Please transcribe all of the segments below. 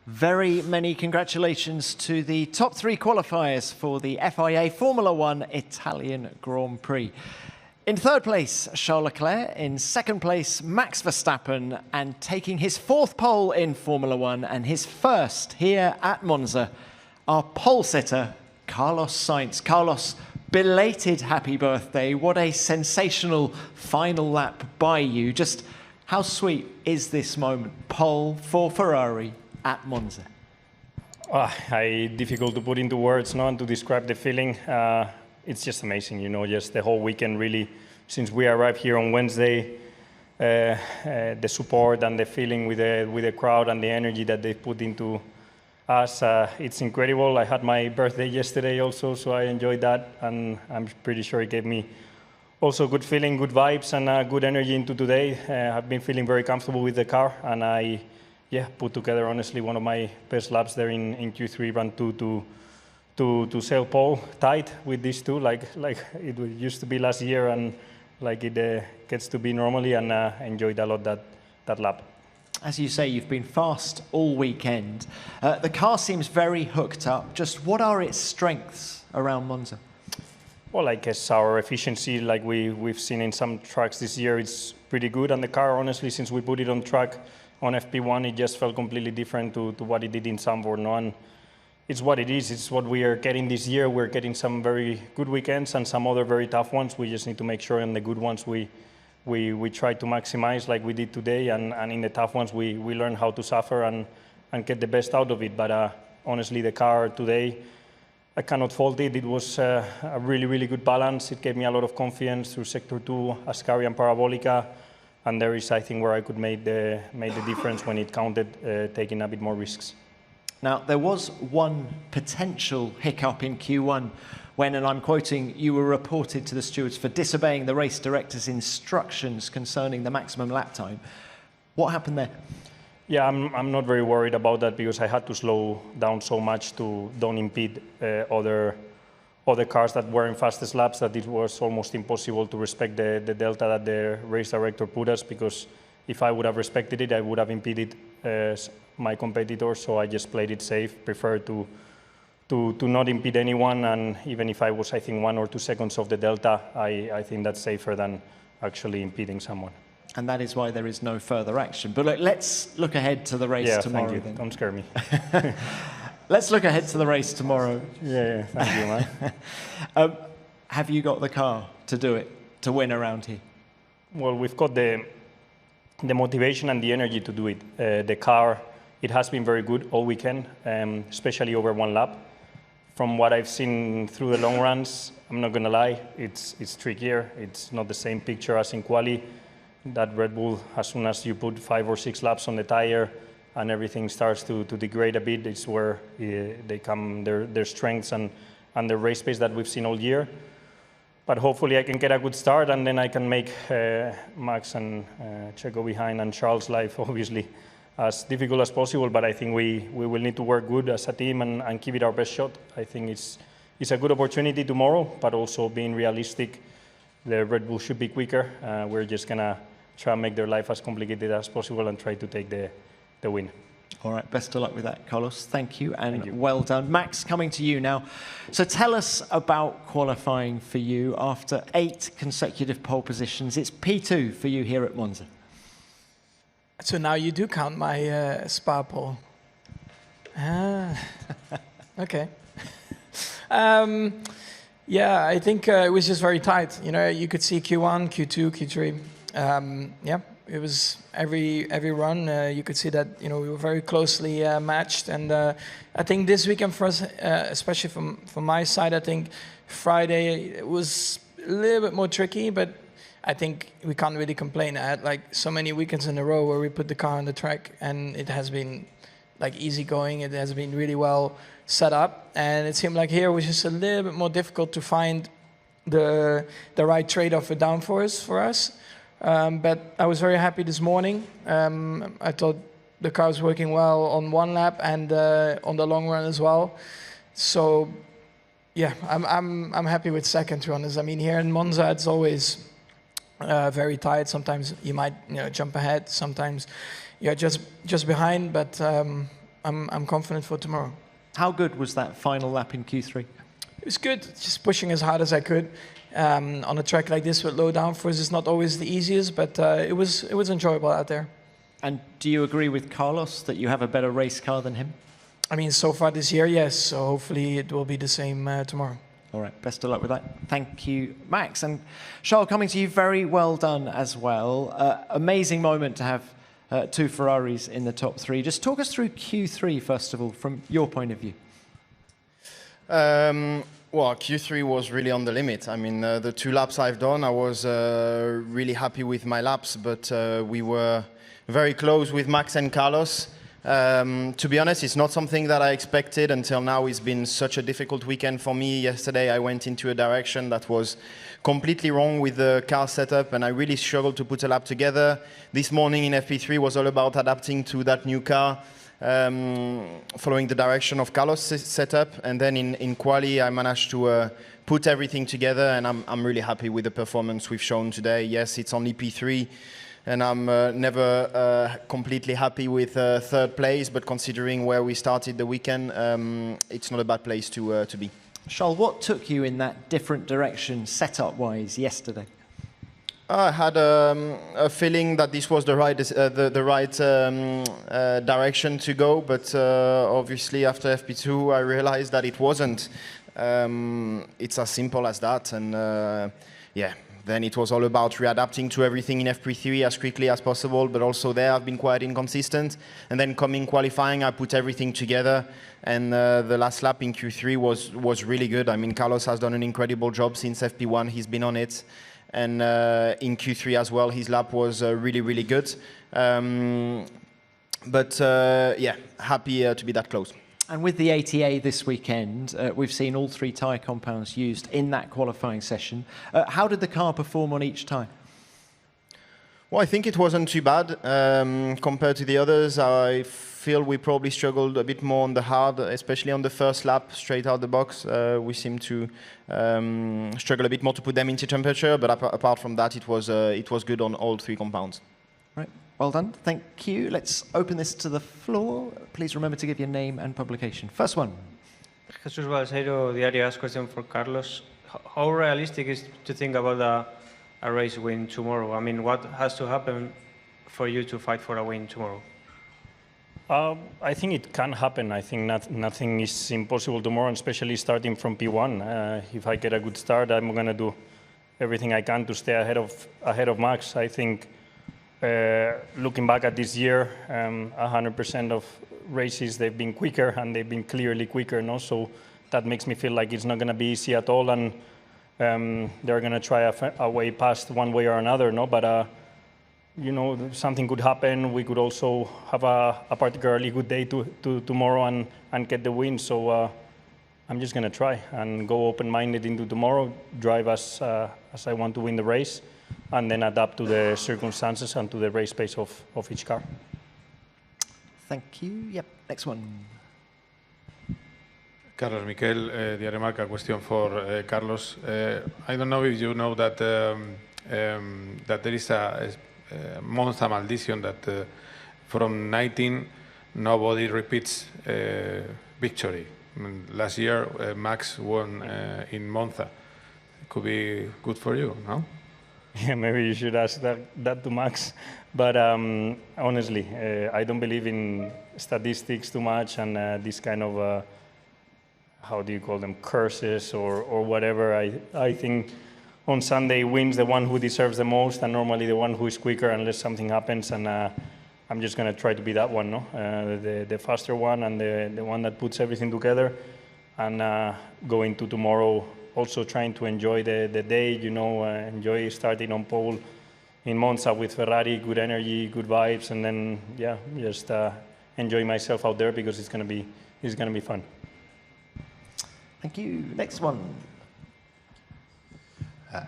Very many congratulations to the top three qualifiers for the FIA Formula One Italian Grand Prix. In third place, Charles Leclerc. In second place, Max Verstappen. And taking his fourth pole in Formula One and his first here at Monza, our pole sitter, Carlos Sainz. Carlos, belated happy birthday. What a sensational final lap by you. Just how sweet is this moment? Pole for Ferrari at Monza. Difficult to put into words, and to describe the feeling. It's just amazing, just the whole weekend really, since we arrived here on Wednesday, the support and the feeling with the crowd and the energy that they put into us, it's incredible. I had my birthday yesterday also, so I enjoyed that, and I'm pretty sure it gave me also good feeling, good vibes, and good energy into today. I've been feeling very comfortable with the car, and I put together, honestly, one of my best laps there in Q3, run 2 to sail pole tight with these two, like it used to be last year, and like it gets to be normally, and enjoyed a lot that lap. As you say, you've been fast all weekend. The car seems very hooked up. Just what are its strengths around Monza? Well, I guess our efficiency, like we've seen in some tracks this year, it's pretty good. And the car, honestly, since we put it on track on FP1, it just felt completely different to what it did in Zandvoort. And it's what it is. It's what we are getting this year. We're getting some very good weekends and some other very tough ones. We just need to make sure in the good ones we try to maximize like we did today. And in the tough ones, we learn how to suffer and get the best out of it. But honestly, the car today, I cannot fault it. It was a really, really good balance. It gave me a lot of confidence through Sector 2, Ascari and Parabolica. And there is, I think, where I could make the difference when it counted, taking a bit more risks. Now, there was one potential hiccup in Q1 when, and I'm quoting, you were reported to the stewards for disobeying the race director's instructions concerning the maximum lap time. What happened there? Yeah, I'm not very worried about that because I had to slow down so much to don't impede other cars that were in fastest laps that it was almost impossible to respect the delta that the race director put us, because if I would have respected it, I would have impeded my competitors. So I just played it safe, preferred to not impede anyone. And even if I was, I think, 1 or 2 seconds off the delta, I think that's safer than actually impeding someone. And that is why there is no further action. But look, let's look ahead to the race tomorrow. Thank you. Then. Don't scare me. Let's look ahead to the race tomorrow. Yeah, thank you, man. Have you got the car to do it, to win around here? Well, we've got the motivation and the energy to do it. The car, it has been very good all weekend, especially over one lap. From what I've seen through the long runs, I'm not going to lie, it's trickier. It's not the same picture as in quali. That Red Bull, as soon as you put 5 or 6 laps on the tire and everything starts to degrade a bit, it's where they come their strengths and the race pace that we've seen all year. But hopefully I can get a good start, and then I can make Max and Checo behind and Charles' life, obviously, as difficult as possible. But I think we will need to work good as a team and give it our best shot. I think it's a good opportunity tomorrow, but also being realistic, the Red Bull should be quicker. We're just going to try and make their life as complicated as possible and try to take the win. All right, best of luck with that, Carlos. Thank you, and well done. Max, coming to you now. So tell us about qualifying for you after 8 consecutive pole positions. It's P2 for you here at Monza. So now you do count my Spa pole. Okay. Yeah, I think it was just very tight. You could see Q1, Q2, Q3. It was every run. You could see that we were very closely matched, and I think this weekend for us, especially from my side, I think Friday it was a little bit more tricky, but I think we can't really complain. I had like so many weekends in a row where we put the car on the track, and it has been like easy going. It has been really well set up, and it seemed like here was just a little bit more difficult to find the right trade-off with downforce for us. But I was very happy this morning. I thought the car was working well on one lap and on the long run as well. So yeah, I'm happy with second, to be honest. I mean, here in Monza, it's always very tight. Sometimes you might jump ahead. Sometimes you're just behind. But I'm confident for tomorrow. How good was that final lap in Q3? It was good, just pushing as hard as I could. On a track like this with low downforce, it's not always the easiest, but it was enjoyable out there. And do you agree with Carlos that you have a better race car than him? I mean, so far this year, yes. So hopefully it will be the same tomorrow. All right, best of luck with that. Thank you, Max. And Charles, coming to you, very well done as well. Amazing moment to have two Ferraris in the top three. Just talk us through Q3, first of all, from your point of view. Well, Q3 was really on the limit. I mean, the 2 laps I've done, I was really happy with my laps, but we were very close with Max and Carlos. To be honest, it's not something that I expected until now. It's been such a difficult weekend for me. Yesterday, I went into a direction that was completely wrong with the car setup, and I really struggled to put a lap together. This morning in FP3 was all about adapting to that new car, following the direction of Carlos' setup. And then in quali, I managed to put everything together, and I'm really happy with the performance we've shown today. Yes, it's only P3. And I'm never completely happy with third place, but considering where we started the weekend, it's not a bad place to be. Charles, what took you in that different direction setup-wise yesterday? I had a feeling that this was the right direction to go, but obviously after FP2 I realized that it wasn't. It's as simple as that, and yeah. Then it was all about readapting to everything in FP3 as quickly as possible, but also there I've been quite inconsistent. And then coming qualifying, I put everything together, and the last lap in Q3 was really good. I mean, Carlos has done an incredible job since FP1, he's been on it. And in Q3 as well, his lap was really, really good. But yeah, happy to be that close. And with the ATA this weekend, we've seen all 3 tyre compounds used in that qualifying session. How did the car perform on each tyre? Well, I think it wasn't too bad compared to the others. I feel we probably struggled a bit more on the hard, especially on the first lap, straight out the box. We seemed to struggle a bit more to put them into temperature, but apart from that, it was good on all 3 compounds. Right. Well done. Thank you. Let's open this to the floor. Please remember to give your name and publication. First one. Jesus Balseiro, Diario As, question for Carlos. How realistic is to think about a race win tomorrow? I mean, what has to happen for you to fight for a win tomorrow? I think it can happen. I think nothing is impossible tomorrow, especially starting from P1. If I get a good start, I'm going to do everything I can to stay ahead of Max. I think looking back at this year, 100% of races, they've been quicker, and they've been clearly quicker. No? So that makes me feel like it's not going to be easy at all, and they're going to try a way past one way or another. No? But, you know, something could happen. We could also have a particularly good day tomorrow and get the win. So I'm just going to try and go open-minded into tomorrow, drive as I want to win the race, and then adapt to the circumstances and to the race pace of each car. Thank you. Yep, next one. Carlos Miquel, Diario Marca, question for Carlos. I don't know if you know that that there is a Monza maldition that from 19 nobody repeats victory. I mean, last year Max won in Monza. Could be good for you, no? Yeah, maybe you should ask that to Max. But honestly, I don't believe in statistics too much and this kind of, how do you call them, curses or whatever. I think on Sunday wins the one who deserves the most, and normally the one who is quicker unless something happens. And I'm just going to try to be that one, no? The faster one and the one that puts everything together. And go into tomorrow also trying to enjoy the day, you know, enjoy starting on pole in Monza with Ferrari, good energy, good vibes, and then, yeah, just enjoy myself out there because it's going to be fun. Thank you. Next one.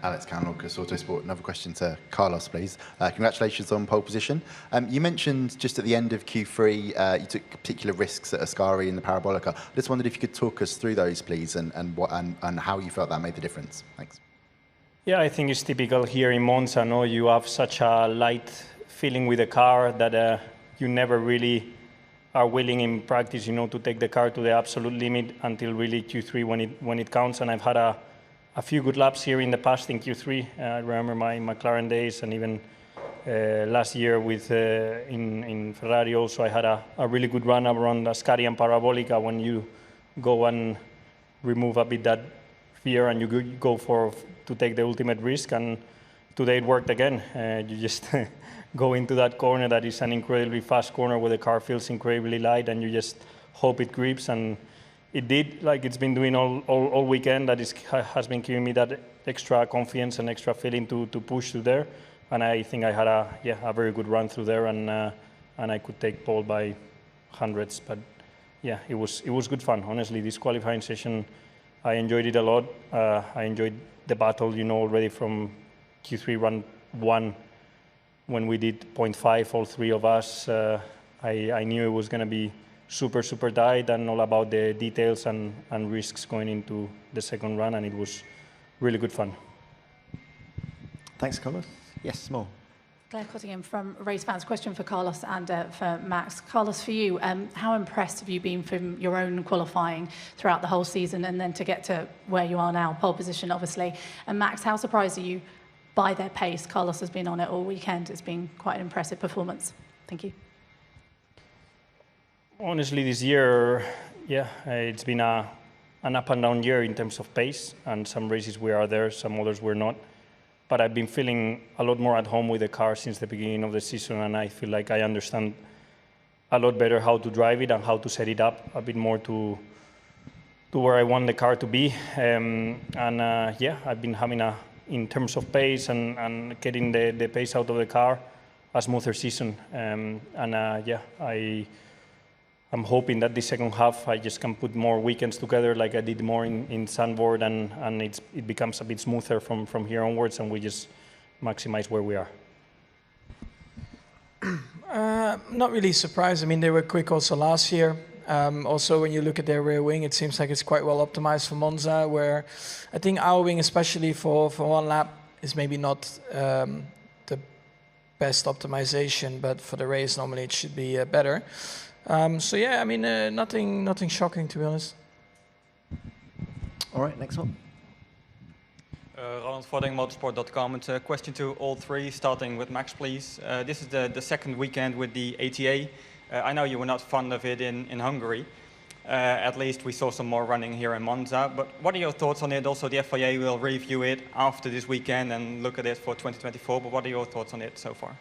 Alex Can, Lucas Autosport. Another question to Carlos, please. Congratulations on pole position. You mentioned just at the end of Q3 you took particular risks at Ascari in the Parabolica. I just wondered if you could talk us through those, please, and how you felt that made the difference. Thanks. Yeah, I think it's typical here in Monza. No, you have such a light feeling with the car that you never really are willing in practice, to take the car to the absolute limit until really Q3 when it counts. And I've had a few good laps here in the past in Q3. I remember my McLaren days, and even last year with in Ferrari also, I had a really good run around Ascari and Parabolica when you go and remove a bit that fear and you go to take the ultimate risk. And today it worked again. You just go into that corner that is an incredibly fast corner where the car feels incredibly light, and you just hope it grips. And it did, like it's been doing all weekend. That has been giving me that extra confidence and extra feeling to push through there. And I think I had a very good run through there, and I could take pole by hundreds. But yeah, it was good fun. Honestly, this qualifying session, I enjoyed it a lot. I enjoyed the battle, already from Q3 run 1 when we did 0.5, all three of us. I knew it was going to be super, super tight and all about the details and risks going into the second run, and it was really good fun. Thanks, Carlos. Yes, more. Claire Cottingham from Race Fans. Question for Carlos and for Max. Carlos, for you, how impressed have you been from your own qualifying throughout the whole season, and then to get to where you are now, pole position, obviously? And Max, how surprised are you by their pace? Carlos has been on it all weekend. It's been quite an impressive performance. Thank you. Honestly, this year, it's been an up and down year in terms of pace, and some races we are there, some others we're not. But I've been feeling a lot more at home with the car since the beginning of the season, and I feel like I understand a lot better how to drive it and how to set it up a bit more to where I want the car to be. I've been having in terms of pace and getting the pace out of the car, a smoother season. I'm hoping that the second half I just can put more weekends together like I did more in Zandvoort, and it becomes a bit smoother from here onwards, and we just maximize where we are. Not really surprised. I mean, they were quick also last year. Also, when you look at their rear wing, it seems like it's quite well optimized for Monza, where I think our wing, especially for one lap, is maybe not the best optimization, but for the race, normally it should be better. Nothing shocking, to be honest. All right, next one. Roland Vodding, motorsport.com. It's a question to all three, starting with Max, please. This is the second weekend with the ATA. I know you were not fond of it in Hungary. At least we saw some more running here in Monza. But what are your thoughts on it? Also, the FIA will review it after this weekend and look at it for 2024. But what are your thoughts on it so far?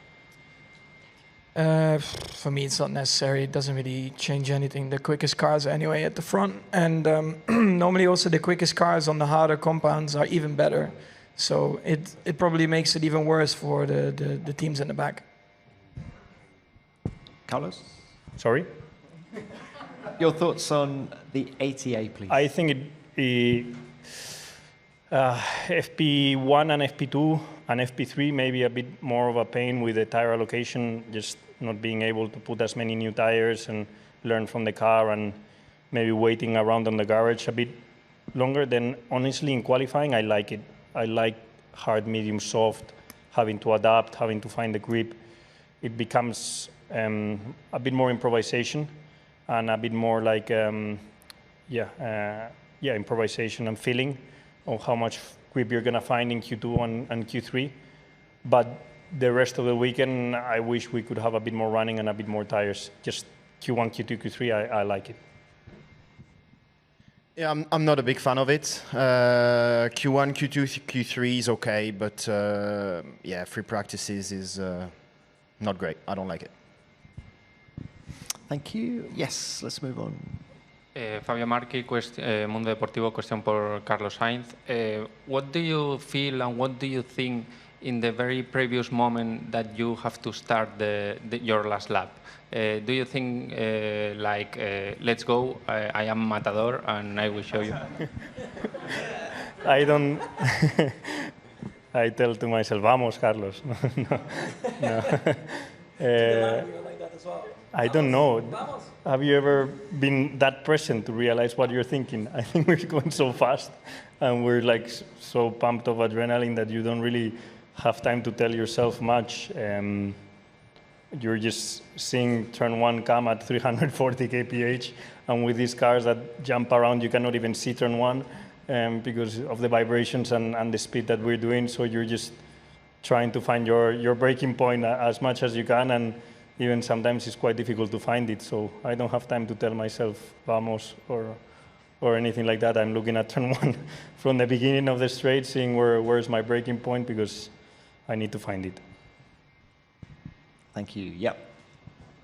For me, it's not necessary. It doesn't really change anything. The quickest cars are anyway at the front, and normally also the quickest cars on the harder compounds are even better. So it probably makes it even worse for the teams in the back. Carlos? Sorry? Your thoughts on the ATA, please? I think FP1 and FP2 and FP3 maybe a bit more of a pain with the tire allocation, just not being able to put as many new tires and learn from the car, and maybe waiting around on the garage a bit longer. Then honestly in qualifying I like it. I like hard, medium, soft, having to adapt, having to find the grip. It becomes a bit more improvisation and a bit more like improvisation and feeling of how much grip you're going to find in Q2 and Q3. But the rest of the weekend, I wish we could have a bit more running and a bit more tires. Just Q1, Q2, Q3, I like it. Yeah, I'm not a big fan of it. Q1, Q2, Q3 is okay, but free practices is not great. I don't like it. Thank you. Yes, let's move on. Fabio Marchi, Mundo Deportivo, question for Carlos Sainz. What do you feel and what do you think in the very previous moment that you have to start your last lap? Do you think let's go, I am Matador and I will show you? I don't... I tell to myself, vamos, Carlos. No. I don't know. Have you ever been that present to realize what you're thinking? I think we're going so fast and we're like so pumped of adrenaline that you don't really have time to tell yourself much. you're just seeing turn one come at 340 kph, and with these cars that jump around, you cannot even see turn one because of the vibrations and the speed that we're doing. So you're just trying to find your braking point as much as you can, and even sometimes it's quite difficult to find it. So I don't have time to tell myself vamos or anything like that. I'm looking at turn one from the beginning of the straight, seeing where's my braking point, because I need to find it. Thank you. Yep.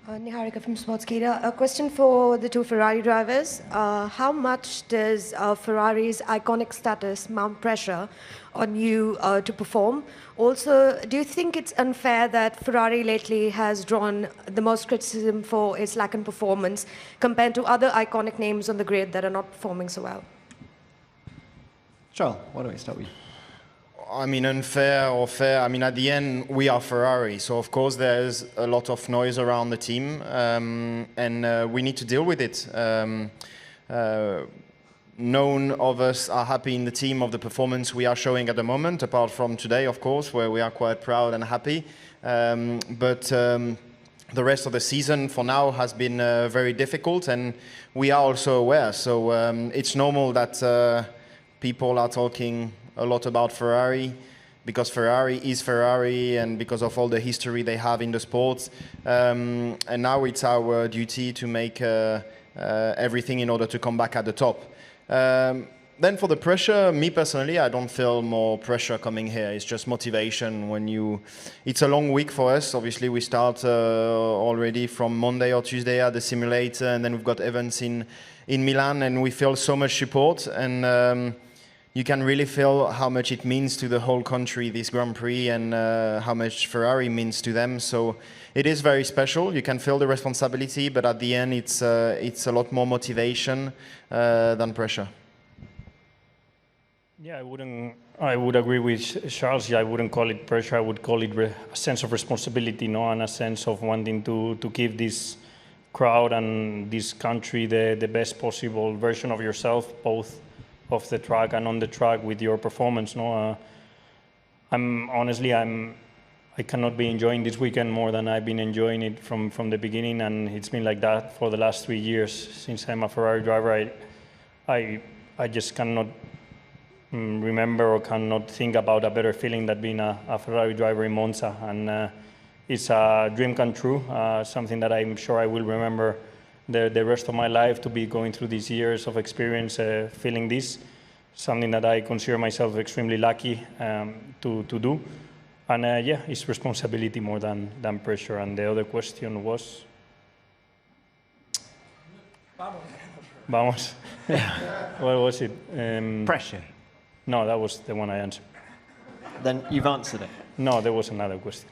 Niharika from Sportskeeda. A question for the two Ferrari drivers. How much does Ferrari's iconic status mount pressure on you to perform? Also, do you think it's unfair that Ferrari lately has drawn the most criticism for its lack in performance compared to other iconic names on the grid that are not performing so well? Charles, why don't we start with you? I mean, unfair or fair, I mean, at the end, we are Ferrari. So, of course, there's a lot of noise around the team, and we need to deal with it. None of us are happy in the team of the performance we are showing at the moment, apart from today, of course, where we are quite proud and happy. But the rest of the season, for now, has been very difficult, and we are also aware. So it's normal that people are talking a lot about Ferrari, because Ferrari is Ferrari and because of all the history they have in the sport. And now it's our duty to make everything in order to come back at the top. Then for the pressure, me personally, I don't feel more pressure coming here. It's just motivation. It's a long week for us. Obviously, we start already from Monday or Tuesday at the simulator, and then we've got events in Milan, and we feel so much support. And you can really feel how much it means to the whole country, this Grand Prix, and how much Ferrari means to them. So it is very special. You can feel the responsibility, but at the end, it's a lot more motivation than pressure. Yeah, I would agree with Charles. I wouldn't call it pressure. I would call it a sense of responsibility, and a sense of wanting to give this crowd and this country the best possible version of yourself, both off the track and on the track with your performance. I cannot be enjoying this weekend more than I've been enjoying it from the beginning, and it's been like that for the last 3 years since I'm a Ferrari driver. I just cannot remember or cannot think about a better feeling than being a Ferrari driver in Monza, and it's a dream come true, something that I'm sure I will remember the rest of my life, to be going through these years of experience, feeling this, something that I consider myself extremely lucky to do. And yeah, it's responsibility more than pressure. And the other question was? Vamos. What was it? Pressure. No, that was the one I answered. Then you've answered it. No, there was another question.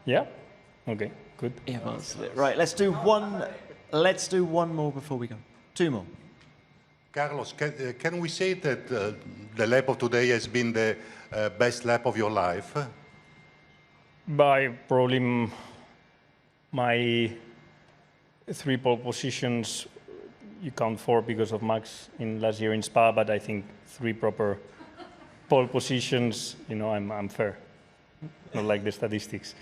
Yeah? Okay. Good. You've answered it. Right, let's do one more before we go. Two more. Carlos, can we say that the lap of today has been the best lap of your life? By probably my 3 pole positions, you count 4 because of Max in last year in Spa, but I think 3 proper pole positions, I'm fair. Not like the statistics.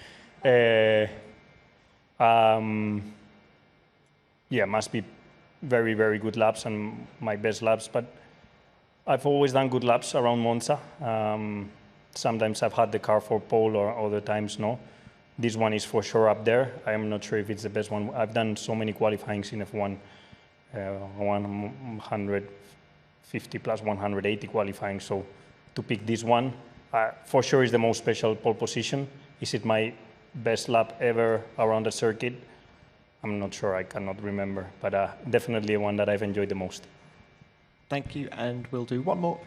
Yeah, must be very, very good laps and my best laps, but I've always done good laps around Monza. Sometimes I've had the car for pole, or other times no. This one is for sure up there. I'm not sure if it's the best one. I've done so many qualifyings in F1, 150 plus 180 qualifying, so to pick this one, for sure is the most special pole position. Is it my best lap ever around the circuit? I'm not sure, I cannot remember, but definitely one that I've enjoyed the most. Thank you, and we'll do one more.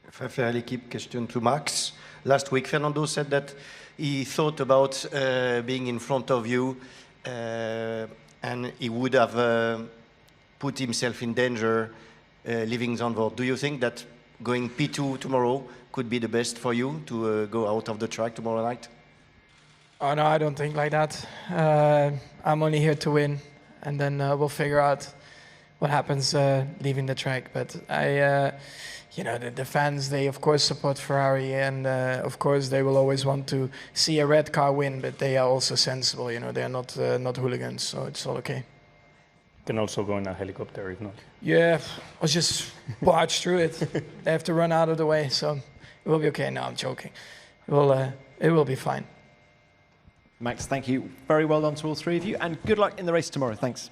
Fairly keep question to Max. Last week, Fernando said that he thought about being in front of you, and he would have put himself in danger leaving Zandvoort. Do you think that going P2 tomorrow could be the best for you to go out of the track tomorrow night? Oh, no, I don't think like that. I'm only here to win, and then we'll figure out what happens leaving the track. But you know, the fans, they of course support Ferrari, and of course they will always want to see a red car win, but they are also sensible, you know, they are not hooligans, so it's all okay. Can also go in a helicopter if not. Yeah, I'll just barge through it. They have to run out of the way, so it will be okay. No, I'm joking. It will be fine. Max, thank you. Very well done to all three of you, and good luck in the race tomorrow. Thanks.